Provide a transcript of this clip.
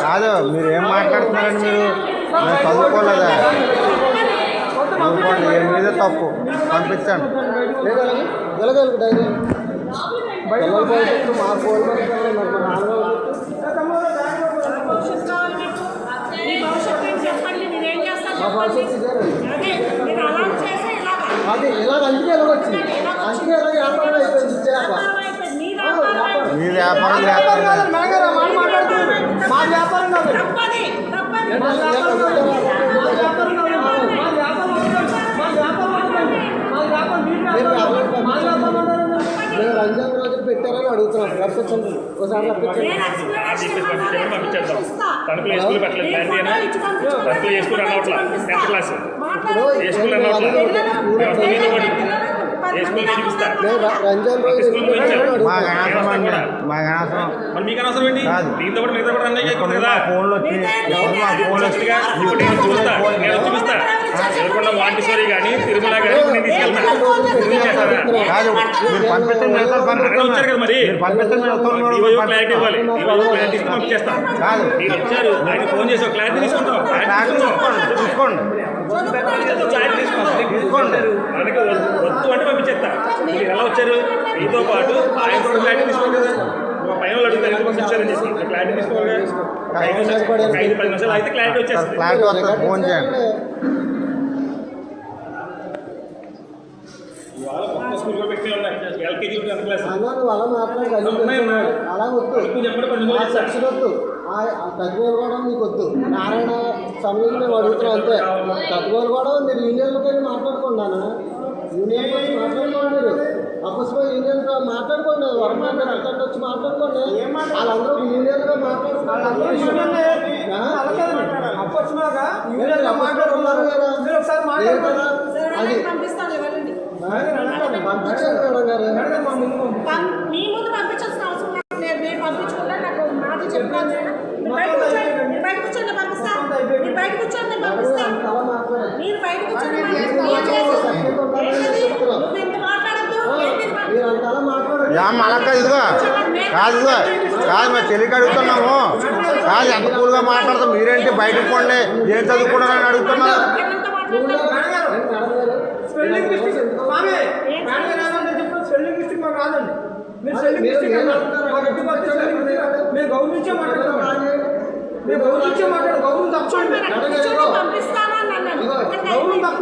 కాదు మీరు ఏం మాట్లాడుతున్నారండి మీరు చదువుకోలేదా చదువుకోండి ఏం మీద తప్పు పంపించండి మీ వ్యాపారం రంజాన్ రోజులు పెట్టారని అడుగుతున్నాం. రప్పించండి ఒకసారి రంజాన్ రోజు ఫోన్లో మాంటిసోరీ కానీ తిరుమల కానీ కాదు మీరు పంపించండి వచ్చారు కదా మరి క్లారిటీ ఇవ్వాలి. క్లారిటీ ఇస్తే పంపించేస్తాం. కాదు మీరు వచ్చారు ఆయన ఫోన్ చేసి క్లారిటీ తీసుకుంటాం. తీసుకోండి మనకి వద్దు అంటే పంపించేస్తా. మీరు ఎలా వచ్చారు మీతో పాటు ఆయన కూడా క్లారిటీ తీసుకోవాలి కదా. పైన వాళ్ళు అడుగుతారు ఎందుకు పంపించారని చెప్పి క్లారిటీ తీసుకోవాలి కదా. 5-10 నిమిషాలు అయితే క్లారిటీ వచ్చేస్తుంది. క్లారిటీ వస్తుంది. ఫోన్ చేయండి. ఎల్కేజీ క్లాస్ అలా వద్దు తగ్గులు కూడా మీకు వద్దు. నారాయణ సమయంలో మేము అడుగుతున్నాం అంతే. తగ్గులు కూడా మీరు యూనియన్లతో మాట్లాడుకోండి అన్న. యూనియన్ వచ్చి మాట్లాడుకోండి. మీరు అప్పస్లో యూనియన్తో మాట్లాడుకోండి. వరం మాట్లాడుతుంటే వచ్చి మాట్లాడుకోండి. వాళ్ళందరూ యూనియన్గా మాట్లాడుతున్నారు కదా. అది పంపించండి మేడం గారు. మీ ముందు పంపించాల్సిన అవసరం లేదు. నేను పంపించుకుంటా. నాకు మాట చెప్పాను. బయట కూర్చోండి పంపిస్తాను. మీరు బయట కూర్చోండి పంపిస్తాను. మీరు బయట కూర్చోండి నువ్వు ఎంత మాట్లాడద్దు. మళ్ళక్క ఇదిగో కాదు కాదు మేము తెలియక అడుగుతున్నాము. కాదు ఎంత కూల్గా మాట్లాడతాం. మీరేంటి బయటకు పోండి ఏం చదువుకున్నారని అడుగుతున్నారు. స్పెల్లింగ్ మిస్టేక్ మాకు రాదండి. మీరు స్పెల్లింగ్ మిస్టేక్ మేము గౌరవించే మాట్లాడతాం. మేము గౌరవించే గౌరవం తప్పండి. పంపిస్తాను. గౌరవం తప్ప